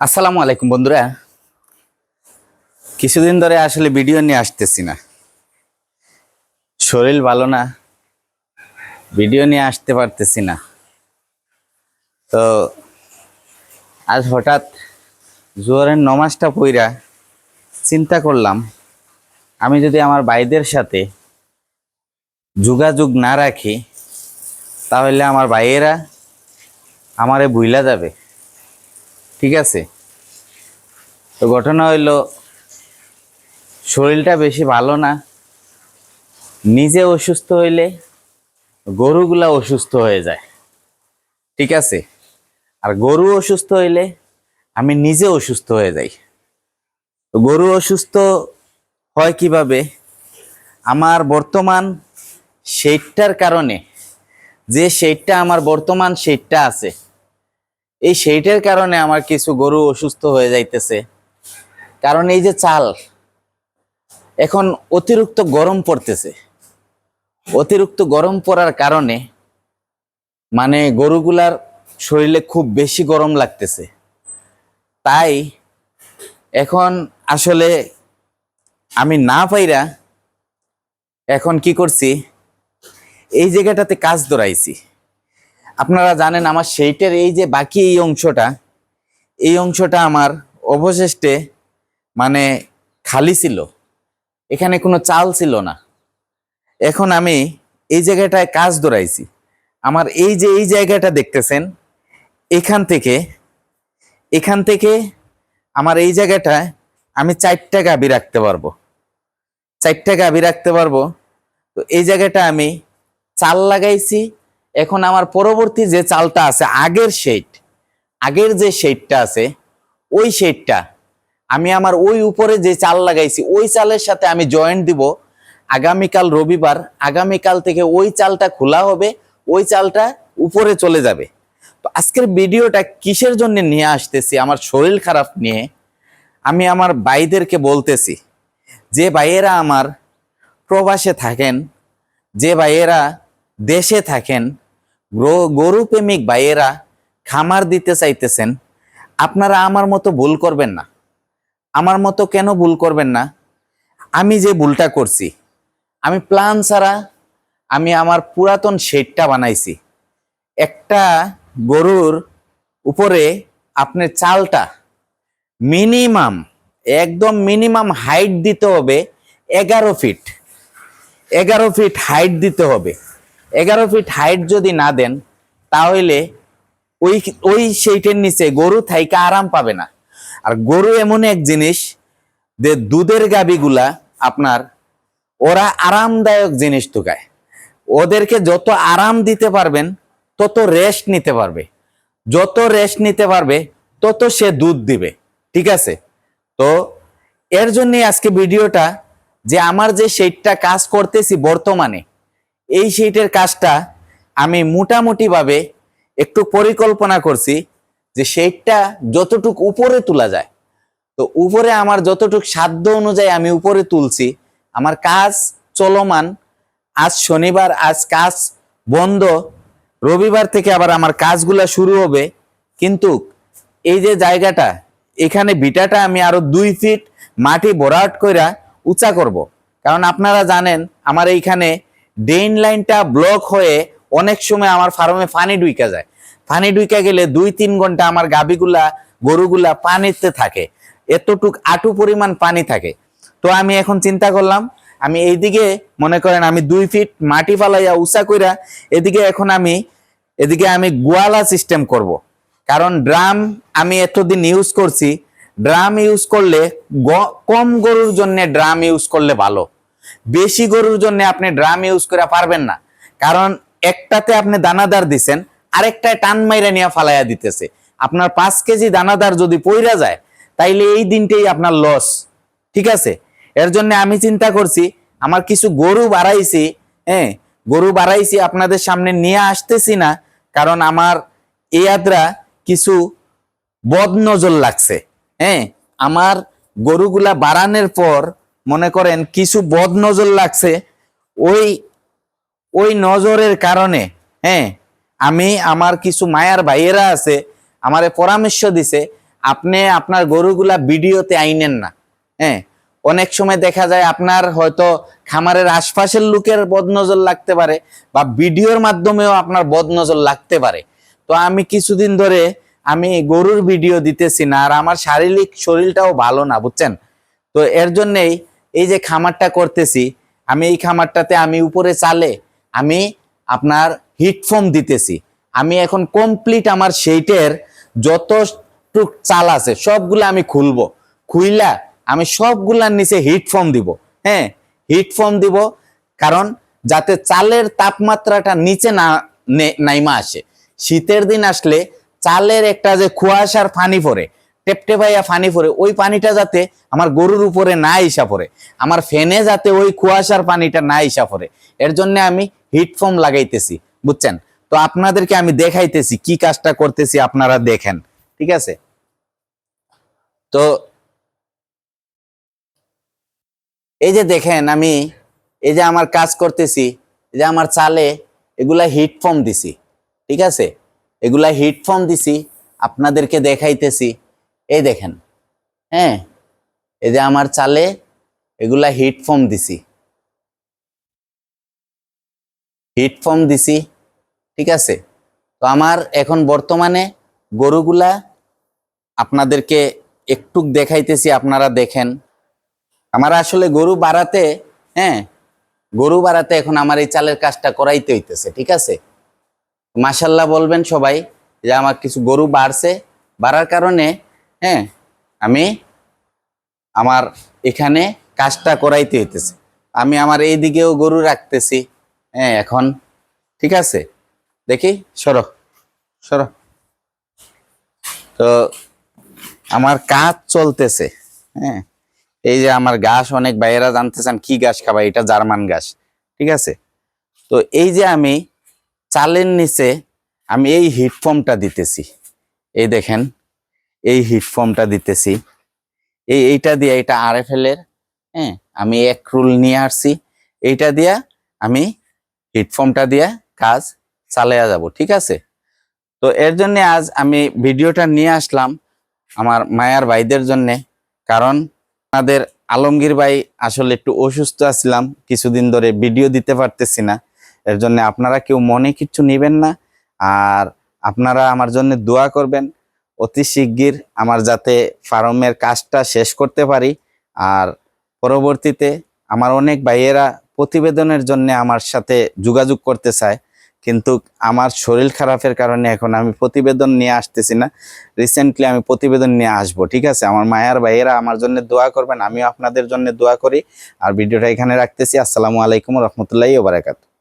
আসসালামু আলাইকুম বন্ধুরা। কিছুদিন ধরে আসলে ভিডিও নিয়ে আসতেছি না, শরীর ভালো না, ভিডিও নিয়ে আসতে পারতেছি না। তো আজ হঠাৎ জোহরের নমাজটা পইরা চিন্তা করলাম, আমি যদি আমার ভাইদের সাথে যোগাযোগ না রাখি তাহলে আমার ভাইয়েরা আমারে ভুইলা যাবে। ঠিক আছে, তো ঘটনা হইল শরীরটা বেশি ভালো না, নিজে অসুস্থ হইলে গরুগুলা অসুস্থ হয়ে যায়। ঠিক আছে, আর গরু অসুস্থ হইলে আমি নিজে অসুস্থ হয়ে যাই। তো গরু অসুস্থ হয় কিভাবে? আমার বর্তমান শেডটার কারণে, যে শেডটা আমার বর্তমান শেডটা আছে, এই শেডের কারণে আমার কিছু গরু অসুস্থ হয়ে যাইতেছে। কারণ এই যে চাল, এখন অতিরিক্ত গরম পড়তেছে, অতিরিক্ত গরম পড়ার কারণে মানে গরুগুলার শরীরে খুব বেশি গরম লাগতেছে। তাই এখন আসলে আমি না পাইরা এখন কি করছি, এই জায়গাটাতে কাজ ধরাইছি। আপনারা জানেন আমার সেইটার এই যে বাকি এই অংশটা আমার অবশেষে মানে খালি ছিল, এখানে কোনো চাল ছিল না। এখন আমি এই জায়গাটায় কাজ ধরাইছি। আমার এই যে এই জায়গাটা দেখতেছেন, এখান থেকে আমার এই জায়গাটায় আমি 4টা গাভী রাখতে পারবো, 4টা গাভী রাখতে পারবো। তো এই জায়গাটা আমি চাল লাগাইছি। এখন আমার পরবর্তী যে চালটা আছে, আগের যে শেডটা আছে, ওই শেডটা আমি আমার ওই উপরে যে চাল লাগাইছি ওই চালের সাথে আমি জয়েন্ট দিব। আগামীকাল রবিবার, আগামীকাল থেকে ওই চালটা খোলা হবে, ওই চালটা উপরে চলে যাবে। তো আজকের ভিডিওটা কিসের জন্য নিয়ে আসতেছি? আমার শরীর খারাপ নিয়ে। আমি আমার ভাইদেরকে বলতেছি, যে ভাইয়েরা আমার প্রবাসে থাকেন, যে ভাইয়েরা দেশে থাকেন, গরু প্রেমিক ভাইয়েরা খামার দিতে চাইতেছেন, আপনারা আমার মতো ভুল করবেন না। আমার মতো কেন ভুল করবেন না? আমি যে ভুলটা করছি, আমি প্ল্যান ছাড়া আমি আমার পুরাতন শেডটা বানাইছি। একটা গরুর উপরে আপনার চালটা মিনিমাম, একদম মিনিমাম হাইট দিতে হবে 11 ফিট। 11 ফিট হাইট দিতে হবে। 11 ফিট হাইট যদি না দেন তাহলে ওই ওই সেইটের নিচে গরু থাইকা আরাম পাবে না। আর গরু এমন এক জিনিস যে দুধের গাভীগুলা আপনার, ওরা আরামদায়ক জিনিস টুকায়। ওদেরকে যত আরাম দিতে পারবেন তত রেস্ট নিতে পারবে, যত রেস্ট নিতে পারবে তত সে দুধ দিবে। ঠিক আছে, তো এর জন্যই আজকে ভিডিওটা, যে আমার যে শেডটা কাজ করতেছি বর্তমানে, এই শেডের কাজটা আমি মোটামুটি ভাবে একটু পরিকল্পনা করছি যে শেডটা যতটুকু উপরে তোলা যায়, তো উপরে আমার যতটুকু সাধ্য অনুযায়ী আমি উপরে তুলছি। আমার কাজ চলমান। আজ শনিবার, আজ কাজ বন্ধ, রবিবার থেকে আবার আমার কাজগুলা শুরু হবে। কিন্তু এই যে জায়গাটা, এখানে ভিটাটা আমি আরো 2 ফিট মাটি ভরাট কইরা উঁচা করব। কারণ আপনারা জানেন আমার এইখানে ড্রেন লাইনটা ব্লক হয়ে অনেক সময় আমার ফার্মে পানি ঢুইকা যায়। পানি ঢুইকা গেলে 2-3 ঘন্টা আমার গাভীগুলা, গরুগুলা পানিতে থাকে, এতটুক আটু পরিমাণ পানি থাকে। তো আমি এখন চিন্তা করলাম, আমি এইদিকে মনে করেন আমি 2 ফিট মাটি ফালাইয়া উঁচা কইরা এদিকে আমি গোয়ালা সিস্টেম করব। কারণ ড্রাম আমি এতদিন ইউজ করছি, ড্রাম ইউজ করলে কম গরুর জন্য ড্রাম ইউজ করলে ভালো, বেশি গরুর জন্য আপনি ড্রাম ইউজ করে পারবেন না। কারণ একটাতে আপনি দানাদার দিছেন, আরেকটায় টান মাইরা নিয়ে ফালাইয়া দিতেছে। আপনার 5 কেজি দানাদার যদি পইরা যায় তাইলে এই দিনটাই আপনার লস। ঠিক আছে, এর জন্য আমি চিন্তা করছি, আমার কিছু গরু বাড়াইছি। গরু বাড়াইছি, আপনাদের সামনে নিয়ে আসতেছি না, কারণ আমার এই আদ্রা কিছু বদ নজর লাগছে। আমার গরুগুলা বাড়ানোর পর মনে করেন কিছু বদ নজর লাগছে। ওই ওই নজরের কারণে আমি, আমার কিছু মায়ার ভাইয়েরা আছে, আমারে পরামর্শ দিছে, আপনি আপনার গরুগুলা ভিডিওতে আইনেন না। হ্যাঁ, অনেক সময় দেখা যায় আপনার হয়তো খামারের আশপাশের লোকের বদনজর লাগতে পারে, বা ভিডিওর মাধ্যমেও আপনার বদনজর লাগতে পারে। তো আমি কিছুদিন ধরে আমি গরুর ভিডিও দিতেছি না, আর আমার শারীরিক শরীরটাও ভালো না, বুঝছেন। তো এর জন্যেই এই যে খামারটা করতেছি, আমি এই খামারটাতে আমি উপরে চালে আমি আপনার হিটফোম দিতেছি। আমি এখন কমপ্লিট আমার সেইটের যতটুক চাল আছে সবগুলো আমি খুলবো, খুইলা আমি সবগুলার নিচে হিটফোম দিব। হ্যাঁ, হিটফোম দিব, কারণ যাতে চালের তাপমাত্রাটা নিচে না নাইমা আসে। শীতের দিন আসলে চালের একটা যে কুয়াশার পানি পড়ে, টেপটেপাইয়া পানি পড়ে, ওই পানিটা যাতে আমার গরুর উপরে না ইসা পড়ে, আমার ফ্যানে যাতে ওই কুয়াশার পানিটা না ইসা পড়ে, এর জন্য আমি হিটফোম লাগাইতেছি, বুঝছেন। তো আপনাদেরকে আমি দেখাইতেছি কি কাজটা করতেছি, আপনারা দেখেন, ঠিক আছে। তো এই যে দেখেন, আমি এই যে আমার কাজ করতেছি, এই যে আমার চালে এগুলা হিটফোম দিছি, ঠিক আছে, এগুলা হিটফোম দিছি, আপনাদেরকে দেখাইতেছি। এই দেখেন, হ্যাঁ, এই যে আমার চালে এগুলা হিটফোম দিছি, হিটফোম দিছি, ঠিক আছে। তো আমার এখন বর্তমানে গরুগুলা আপনাদেরকে একটু দেখাইতেছি, আপনারা দেখেন। আমার আসলে গরু বাড়াতে, হ্যাঁ, গরু বাড়াতে এখন আমার এই চালের কাজটা করাইতে হইতেছে, ঠিক আছে। মাশাল্লাহ বলবেন সবাই যে আমার কিছু গরু বাড়ছে, বাড়ার কারণে, হ্যাঁ, আমি আমার এখানে কাজটা করাইতে হইতেছে। আমি আমার এই দিকেও গরু রাখতেছি, হ্যাঁ, এখন ঠিক আছে। দেখি, সরো সরো। তো আমার কাজ চলতেছে, হ্যাঁ। এই যে আমার ঘাস, অনেক ভাইয়েরা জানতে চান কি ঘাস খাবা, এটা জার্মান ঘাস, ঠিক আছে। তো এই যে আমি চালের নিচে আমি এই হিটফোমটা দিতেছি, এই দেখেন, এই হিটফোমটা দিতেছি, এইটা দিয়ে, এটা RFL এর, হ্যাঁ, আমি এক রুল নিয়ে আসছি, এইটা দিয়া আমি হিটফোমটা দিয়া কাজ চালিয়ে যাব, ঠিক আছে। তো এর জন্য আজ আমি ভিডিওটা নিয়ে আসলাম আমার মায়ার ভাইদের জন্য, কারণ আমাদের আলমগীর ভাই আসলে একটু অসুস্থ আছিলাম, কিছুদিন ধরে ভিডিও দিতে পারতেছি না। এর জন্য আপনারা কেউ মনে কিছু নেবেন না, আর আপনারা আমার জন্য দোয়া করবেন অতি শিগগির আমার যাতে ফার্মের কাজটা শেষ করতে পারি। আর পরবর্তীতে আমার অনেক ভাইয়েরা প্রতিবেদনের জন্য আমার সাথে যোগাযোগ করতে চায়, কিন্তু আমার শরীর খারাপের কারণে এখন আমি প্রতিবেদন নিয়ে আসতেছি না। রিসেন্টলি আমি প্রতিবেদন নিয়ে আসবো, ঠিক আছে। আমার মায়ার ভাইয়েরা আমার জন্য দোয়া করবেন, আমিও আপনাদের জন্য দোয়া করি। আর ভিডিওটা এখানে রাখতেছি। আসসালামু আলাইকুম রহমতুল্লাহি ওয়া বারাকাতুহু।